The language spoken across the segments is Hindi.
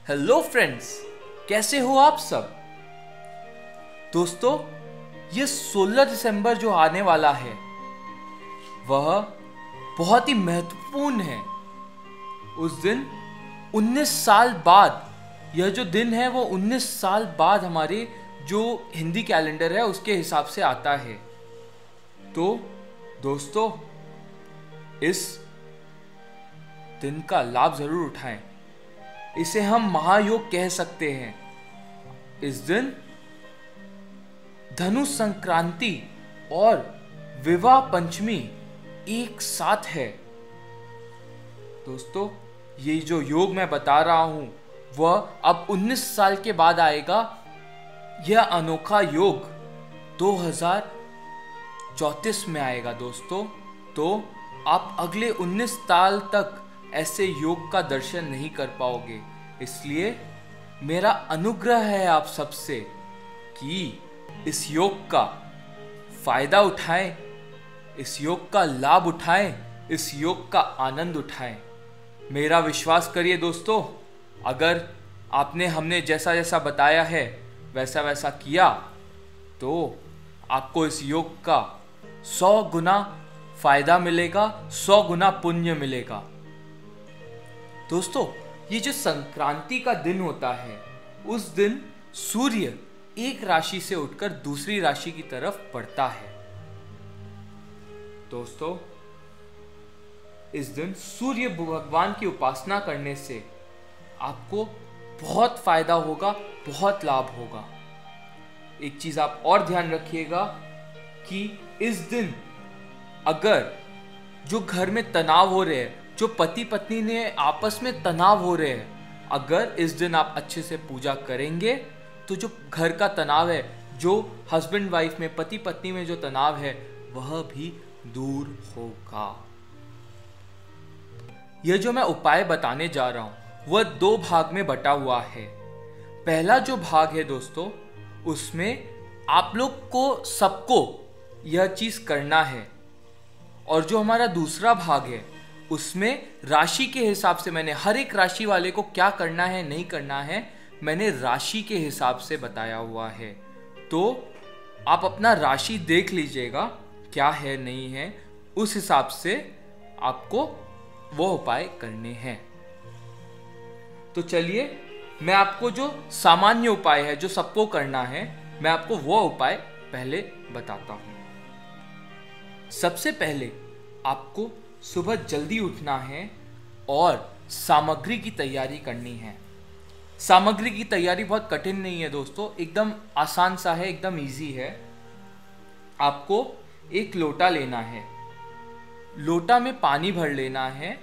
हेलो फ्रेंड्स, कैसे हो आप सब। दोस्तों, ये 16 दिसंबर जो आने वाला है वह बहुत ही महत्वपूर्ण है। उस दिन 19 साल बाद, यह जो दिन है वो 19 साल बाद हमारे जो हिंदी कैलेंडर है उसके हिसाब से आता है। तो दोस्तों, इस दिन का लाभ जरूर उठाएं। इसे हम महायोग कह सकते हैं। इस दिन धनु संक्रांति और विवाह पंचमी एक साथ है। दोस्तों, ये जो योग मैं बता रहा हूं वह अब 19 साल के बाद आएगा। यह अनोखा योग 2034 में आएगा दोस्तों। तो आप अगले 19 साल तक ऐसे योग का दर्शन नहीं कर पाओगे। इसलिए मेरा अनुग्रह है आप सबसे कि इस योग का फायदा उठाएं, इस योग का लाभ उठाएं, इस योग का आनंद उठाएं। मेरा विश्वास करिए दोस्तों, अगर आपने हमने जैसा जैसा बताया है वैसा वैसा किया तो आपको इस योग का 100 गुना फायदा मिलेगा, 100 गुना पुण्य मिलेगा। दोस्तों, ये जो संक्रांति का दिन होता है उस दिन सूर्य एक राशि से उठकर दूसरी राशि की तरफ बढ़ता है। दोस्तों, इस दिन सूर्य भगवान की उपासना करने से आपको बहुत फायदा होगा, बहुत लाभ होगा। एक चीज आप और ध्यान रखिएगा कि इस दिन अगर जो घर में तनाव हो रहे हैं, जो पति पत्नी ने आपस में तनाव हो रहे हैं, अगर इस दिन आप अच्छे से पूजा करेंगे तो जो घर का तनाव है, जो हस्बैंड वाइफ में, पति पत्नी में जो तनाव है वह भी दूर होगा। यह जो मैं उपाय बताने जा रहा हूं वह 2 भाग में बटा हुआ है। पहला जो भाग है दोस्तों, उसमें आप लोग को सबको यह चीज करना है, और जो हमारा दूसरा भाग है उसमें राशि के हिसाब से मैंने हर एक राशि वाले को क्या करना है नहीं करना है मैंने राशि के हिसाब से बताया हुआ है। तो आप अपना राशि देख लीजिएगा क्या है नहीं है, उस हिसाब से आपको वो उपाय करने हैं। तो चलिए, मैं आपको जो सामान्य उपाय है जो सबको करना है मैं आपको वो उपाय पहले बताता हूं। सबसे पहले आपको सुबह जल्दी उठना है और सामग्री की तैयारी करनी है। सामग्री की तैयारी बहुत कठिन नहीं है दोस्तों, एकदम आसान सा है, एकदम इजी है। आपको एक लोटा लेना है, लोटा में पानी भर लेना है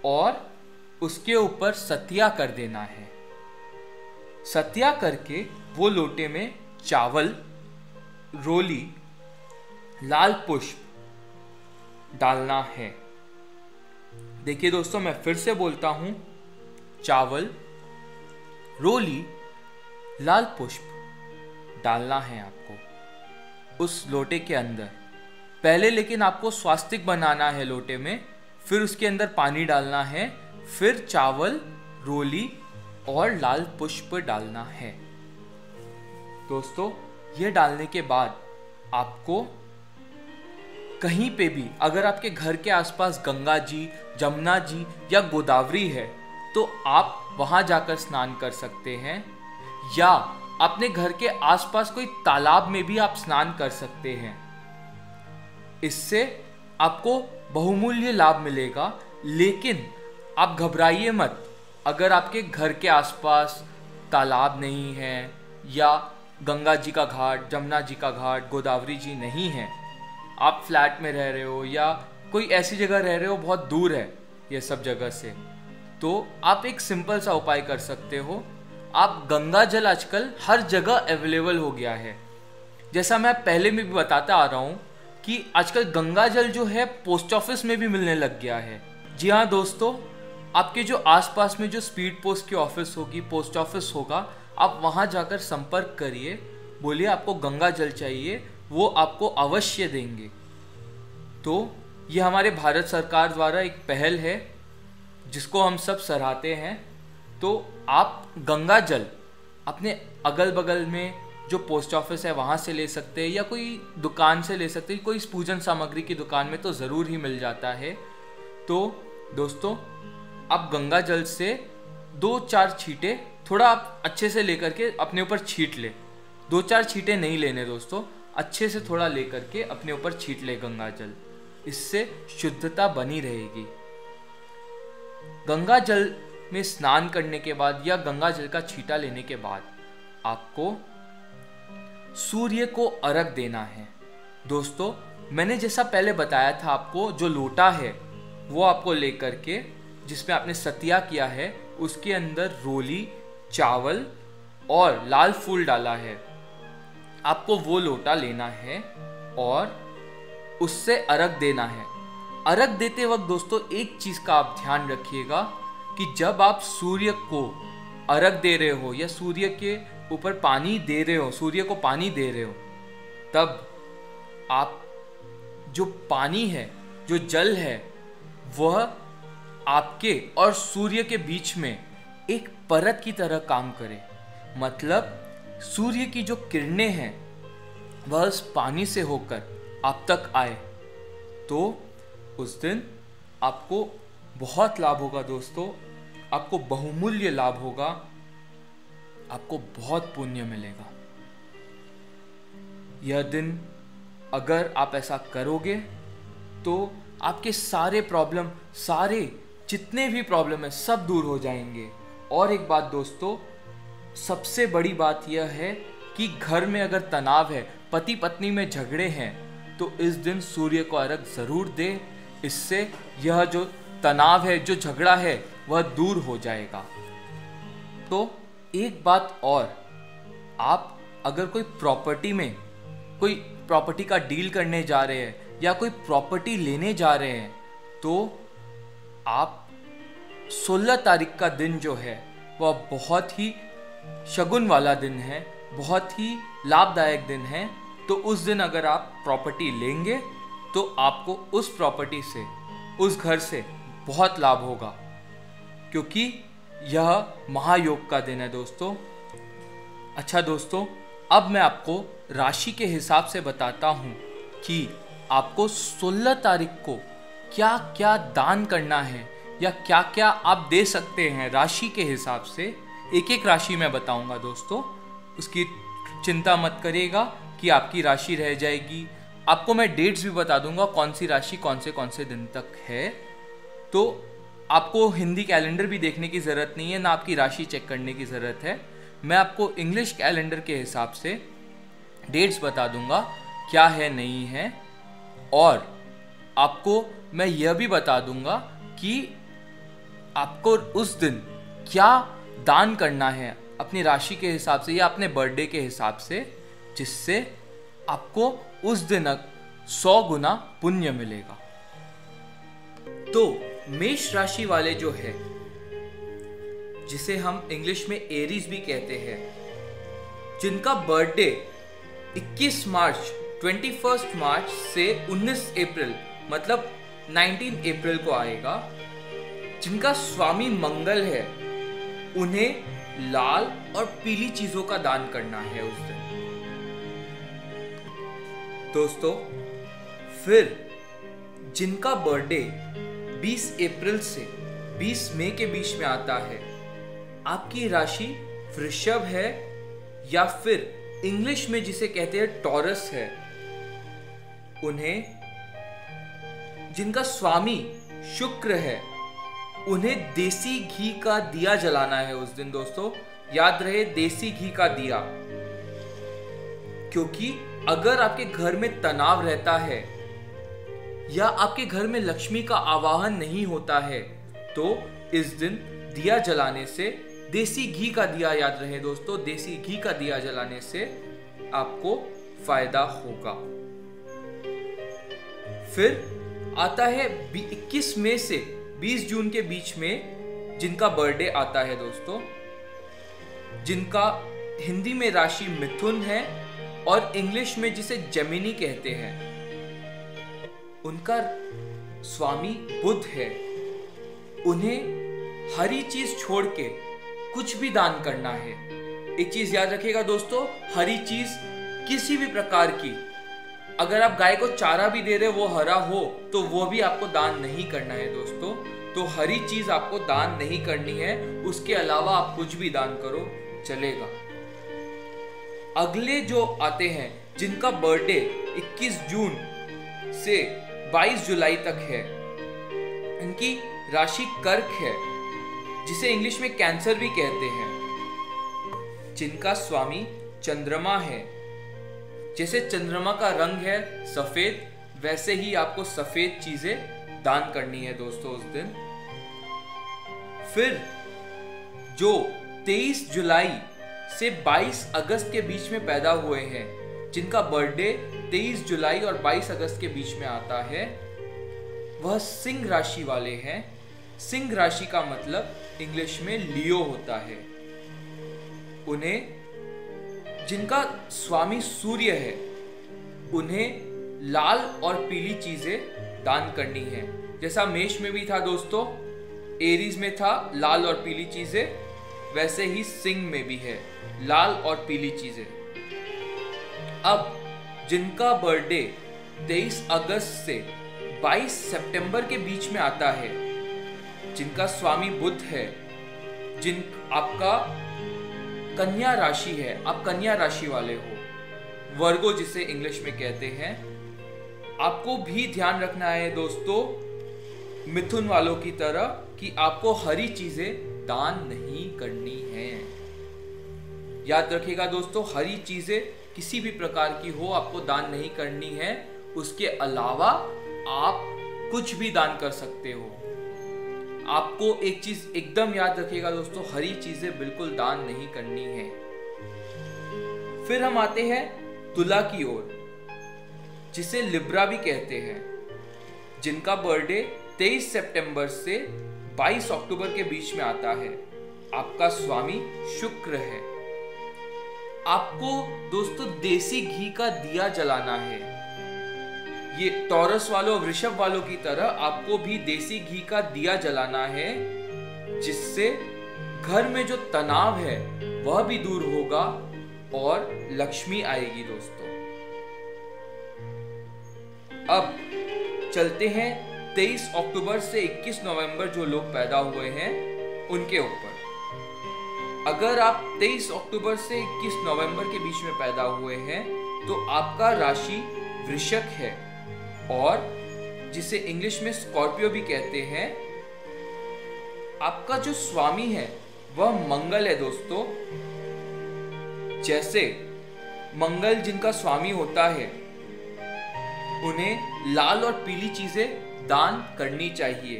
और उसके ऊपर सतिया कर देना है। सतिया करके वो लोटे में चावल, रोली, लाल पुष्प डालना है। देखिए दोस्तों, मैं फिर से बोलता हूं, चावल, रोली, लाल पुष्प डालना है आपको उस लोटे के अंदर। पहले लेकिन आपको स्वास्तिक बनाना है लोटे में, फिर उसके अंदर पानी डालना है, फिर चावल, रोली और लाल पुष्प डालना है। दोस्तों, ये डालने के बाद आपको कहीं पे भी, अगर आपके घर के आसपास गंगा जी, जमुना जी या गोदावरी है तो आप वहां जाकर स्नान कर सकते हैं, या अपने घर के आसपास कोई तालाब में भी आप स्नान कर सकते हैं। इससे आपको बहुमूल्य लाभ मिलेगा। लेकिन आप घबराइए मत, अगर आपके घर के आसपास तालाब नहीं है या गंगा जी का घाट, जमुना जी का घाट, गोदावरी जी नहीं है, आप फ्लैट में रह रहे हो या कोई ऐसी जगह रह रहे हो बहुत दूर है ये सब जगह से, तो आप एक सिंपल सा उपाय कर सकते हो। आप गंगा जल आजकल हर जगह अवेलेबल हो गया है। जैसा मैं पहले में भी बताता आ रहा हूँ कि आजकल गंगा जल जो है पोस्ट ऑफिस में भी मिलने लग गया है। जी हाँ दोस्तों, आपके जो आसपास में जो स्पीड पोस्ट की ऑफिस होगी, पोस्ट ऑफिस होगा, आप वहाँ जाकर संपर्क करिए, बोलिए आपको गंगा जल चाहिए, वो आपको अवश्य देंगे। तो ये हमारे भारत सरकार द्वारा एक पहल है जिसको हम सब सराहते हैं। तो आप गंगा जल अपने अगल बगल में जो पोस्ट ऑफिस है वहाँ से ले सकते हैं, या कोई दुकान से ले सकते हैं। कोई पूजन सामग्री की दुकान में तो ज़रूर ही मिल जाता है। तो दोस्तों, आप गंगा जल से 2-4 छींटे थोड़ा आप अच्छे से लेकर के अपने ऊपर छींट ले। 2-4 छींटे नहीं लेने दोस्तों, अच्छे से थोड़ा लेकर के अपने ऊपर छींट ले गंगा जल। इससे शुद्धता बनी रहेगी। गंगा जल में स्नान करने के बाद या गंगा जल का छींटा लेने के बाद आपको सूर्य को अर्घ देना है। दोस्तों, मैंने जैसा पहले बताया था आपको, जो लोटा है वो आपको लेकर के, जिसमें आपने सतिया किया है, उसके अंदर रोली, चावल और लाल फूल डाला है, आपको वो लोटा लेना है और उससे अर्घ देना है। अर्घ देते वक्त दोस्तों एक चीज का आप ध्यान रखिएगा कि जब आप सूर्य को अर्घ दे रहे हो या सूर्य के ऊपर पानी दे रहे हो, सूर्य को पानी दे रहे हो, तब आप जो पानी है, जो जल है, वह आपके और सूर्य के बीच में एक परत की तरह काम करे। मतलब सूर्य की जो किरणें हैं वह उस पानी से होकर आप तक आए, तो उस दिन आपको बहुत लाभ होगा दोस्तों। आपको बहुमूल्य लाभ होगा, आपको बहुत पुण्य मिलेगा। यह दिन अगर आप ऐसा करोगे तो आपके सारे प्रॉब्लम, सारे जितने भी प्रॉब्लम है, सब दूर हो जाएंगे। और एक बात दोस्तों, सबसे बड़ी बात यह है कि घर में अगर तनाव है, पति पत्नी में झगड़े हैं, तो इस दिन सूर्य को अर्घ जरूर दे। इससे यह जो तनाव है, जो झगड़ा है, वह दूर हो जाएगा। तो एक बात और, आप अगर कोई प्रॉपर्टी का डील करने जा रहे हैं या कोई प्रॉपर्टी लेने जा रहे हैं, तो आप 16 तारीख का दिन जो है वह बहुत ही शगुन वाला दिन है, बहुत ही लाभदायक दिन है। तो उस दिन अगर आप प्रॉपर्टी लेंगे तो आपको उस प्रॉपर्टी से, उस घर से बहुत लाभ होगा, क्योंकि यह महायोग का दिन है दोस्तों। अच्छा दोस्तों, अब मैं आपको राशि के हिसाब से बताता हूँ कि आपको 16 तारीख को क्या क्या दान करना है या क्या क्या आप दे सकते हैं। राशि के हिसाब से एक एक राशि मैं बताऊंगा दोस्तों, उसकी चिंता मत करिएगा कि आपकी राशि रह जाएगी। आपको मैं डेट्स भी बता दूंगा कौन सी राशि कौन से दिन तक है। तो आपको हिंदी कैलेंडर भी देखने की ज़रूरत नहीं है, ना आपकी राशि चेक करने की ज़रूरत है। मैं आपको इंग्लिश कैलेंडर के हिसाब से डेट्स बता दूंगा क्या है नहीं है, और आपको मैं यह भी बता दूंगा कि आपको उस दिन क्या दान करना है अपनी राशि के हिसाब से या अपने बर्थडे के हिसाब से, जिससे आपको उस दिन 100 गुना पुण्य मिलेगा। तो मेष राशि वाले जो है, जिसे हम इंग्लिश में एरीज भी कहते हैं, जिनका बर्थडे 21 मार्च 21 मार्च से 19 अप्रैल मतलब 19 अप्रैल को आएगा, जिनका स्वामी मंगल है, उन्हें लाल और पीली चीजों का दान करना है उस दिन दोस्तों। फिर जिनका बर्थडे 20 अप्रैल से 20 मई के बीच में आता है, आपकी राशि वृषभ है या फिर इंग्लिश में जिसे कहते हैं टॉरस है, उन्हें, जिनका स्वामी शुक्र है, उन्हें देसी घी का दिया जलाना है उस दिन दोस्तों। याद रहे, देसी घी का दिया, क्योंकि अगर आपके घर में तनाव रहता है या आपके घर में लक्ष्मी का आवाहन नहीं होता है, तो इस दिन दिया जलाने से, देसी घी का दिया, याद रहे दोस्तों, देसी घी का दिया जलाने से आपको फायदा होगा। फिर आता है 21 मई से 20 जून के बीच में जिनका बर्थडे आता है दोस्तों, जिनका हिंदी में राशि मिथुन है और इंग्लिश में जिसे जेमिनी कहते हैं, उनका स्वामी बुध है। उन्हें हरी चीज छोड़ के कुछ भी दान करना है। एक चीज याद रखिएगा दोस्तों, हरी चीज किसी भी प्रकार की, अगर आप गाय को चारा भी दे रहे हो वो हरा हो तो वो भी आपको दान नहीं करना है दोस्तों। तो हरी चीज आपको दान नहीं करनी है, उसके अलावा आप कुछ भी दान करो चलेगा। अगले जो आते हैं जिनका बर्थडे 21 जून से 22 जुलाई तक है, इनकी राशि कर्क है, जिसे इंग्लिश में कैंसर भी कहते हैं, जिनका स्वामी चंद्रमा है। जैसे चंद्रमा का रंग है सफेद, वैसे ही आपको सफेद चीजें दान करनी है दोस्तों उस दिन। फिर जो 23 जुलाई से 22 अगस्त के बीच में पैदा हुए हैं, जिनका बर्थडे 23 जुलाई और 22 अगस्त के बीच में आता है, वह सिंह राशि वाले हैं। सिंह राशि का मतलब इंग्लिश में लियो होता है। उन्हें, जिनका स्वामी सूर्य है, उन्हें लाल और पीली चीजें दान करनी है। जैसा मेष में भी था दोस्तों, एरीज में था लाल और पीली चीजें, वैसे ही सिंह में भी है लाल और पीली चीजें। अब जिनका बर्थडे 23 अगस्त से 22 सितंबर के बीच में आता है, जिनका स्वामी बुध है, जिन आपका कन्या राशि है, आप कन्या राशि वाले हो, वर्गो जिसे इंग्लिश में कहते हैं, आपको भी ध्यान रखना है दोस्तों मिथुन वालों की तरह कि आपको हरी चीजें दान नहीं करनी है। याद रखिएगा दोस्तों, हरी चीजें किसी भी प्रकार की हो आपको दान नहीं करनी है। उसके अलावा आप कुछ भी दान कर सकते हो। आपको एक चीज एकदम याद रखिएगा दोस्तों, हरी चीजें बिल्कुल दान नहीं करनी है। फिर हम आते हैं तुला की ओर, जिसे लिब्रा भी कहते हैं, जिनका बर्थडे 23 सितंबर से 22 अक्टूबर के बीच में आता है। आपका स्वामी शुक्र है। आपको दोस्तों देसी घी का दिया जलाना है। ये टॉरस वालों, वृषभ वालों की तरह आपको भी देसी घी का दिया जलाना है, जिससे घर में जो तनाव है वह भी दूर होगा और लक्ष्मी आएगी दोस्तों। अब चलते हैं 23 अक्टूबर से 21 नवंबर जो लोग पैदा हुए हैं उनके ऊपर। अगर आप 23 अक्टूबर से 21 नवंबर के बीच में पैदा हुए हैं तो आपका राशि वृश्चिक है, और जिसे इंग्लिश में स्कॉर्पियो भी कहते हैं। आपका जो स्वामी है वह मंगल है दोस्तों। जैसे मंगल जिनका स्वामी होता है, उन्हें लाल और पीली चीजें दान करनी चाहिए।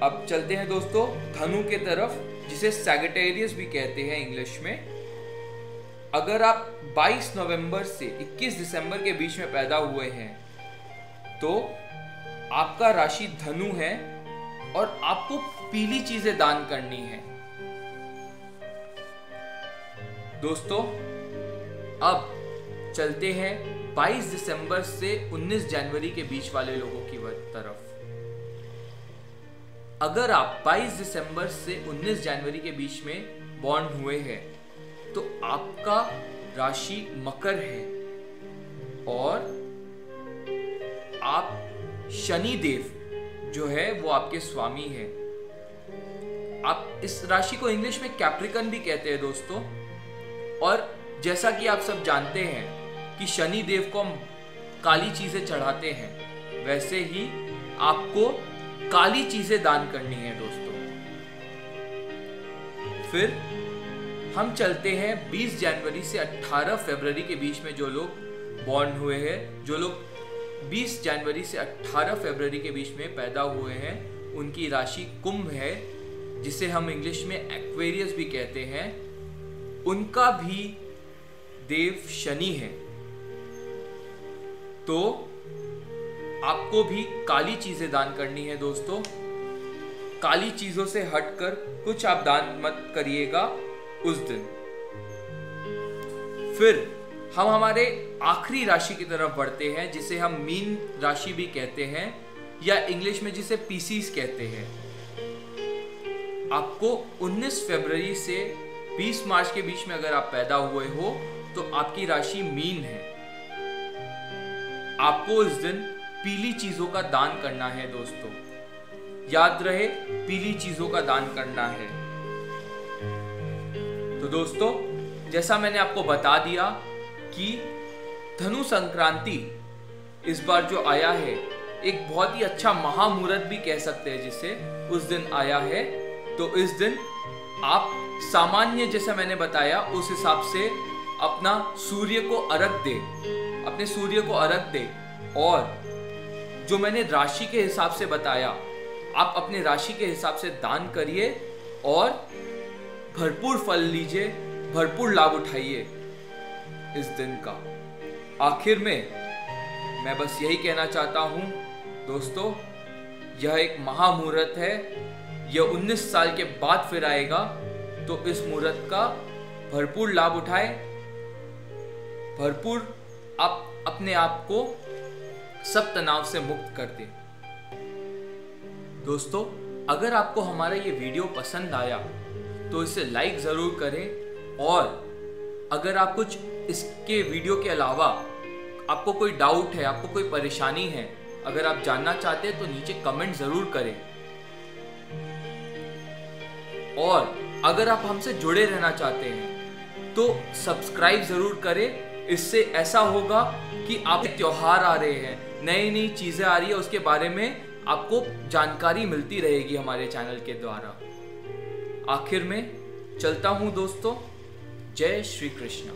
अब चलते हैं दोस्तों धनु के तरफ, जिसे सैजिटेरियस भी कहते हैं इंग्लिश में। अगर आप 22 नवंबर से 21 दिसंबर के बीच में पैदा हुए हैं तो आपका राशि धनु है और आपको पीली चीजें दान करनी है दोस्तों। अब चलते हैं 22 दिसंबर से 19 जनवरी के बीच वाले लोगों की तरफ। अगर आप 22 दिसंबर से 19 जनवरी के बीच में बॉर्न हुए हैं तो आपका राशि मकर है और आप शनि देव जो है वो आपके स्वामी है। आप इस राशि को इंग्लिश में कैप्रिकन भी कहते हैं दोस्तों। और जैसा कि आप सब जानते हैं कि शनि देव को हम काली चीजें चढ़ाते हैं, वैसे ही आपको काली चीजें दान करनी है दोस्तों। फिर हम चलते हैं 20 जनवरी से 18 फरवरी के बीच में जो लोग बॉर्न हुए हैं, जो लोग 20 जनवरी से 18 फरवरी के बीच में पैदा हुए हैं, उनकी राशि कुंभ है, जिसे हम इंग्लिश में एक्वेरियस भी कहते हैं। उनका भी देव शनि है, तो आपको भी काली चीजें दान करनी है दोस्तों। काली चीजों से हटकर कुछ आप दान मत करिएगा उस दिन। फिर हम हमारे आखिरी राशि की तरफ बढ़ते हैं, जिसे हम मीन राशि भी कहते हैं या इंग्लिश में जिसे पीसीस कहते हैं। आपको 19 फरवरी से 20 मार्च के बीच में अगर आप पैदा हुए हो तो आपकी राशि मीन है। आपको इस दिन पीली चीजों का दान करना है दोस्तों, याद रहे पीली चीजों का दान करना है। तो दोस्तों जैसा मैंने आपको बता दिया कि धनु संक्रांति इस बार जो आया है एक बहुत ही अच्छा महामुहूर्त भी कह सकते हैं जिसे उस दिन आया है। तो इस दिन आप सामान्य जैसा मैंने बताया उस हिसाब से अपना सूर्य को अर्घ दे, अपने सूर्य को अर्घ दे, और जो मैंने राशि के हिसाब से बताया आप अपने राशि के हिसाब से दान करिए और भरपूर फल लीजिए, भरपूर लाभ उठाइए इस दिन का। आखिर में मैं बस यही कहना चाहता हूं दोस्तों, यह एक महामुहूर्त है, यह 19 साल के बाद फिर आएगा, तो इस मुहूर्त का भरपूर लाभ उठाएं, भरपूर आप अपने आप को सब तनाव से मुक्त कर दें। दोस्तों अगर आपको हमारा ये वीडियो पसंद आया तो इसे लाइक ज़रूर करें, और अगर आप कुछ इसके वीडियो के अलावा आपको कोई डाउट है, आपको कोई परेशानी है, अगर आप जानना चाहते हैं तो नीचे कमेंट ज़रूर करें। और अगर आप हमसे जुड़े रहना चाहते हैं तो सब्सक्राइब ज़रूर करें। इससे ऐसा होगा कि आप त्योहार आ रहे हैं, नई नई चीज़ें आ रही है, उसके बारे में आपको जानकारी मिलती रहेगी हमारे चैनल के द्वारा। आखिर में चलता हूं दोस्तों, जय श्री कृष्ण।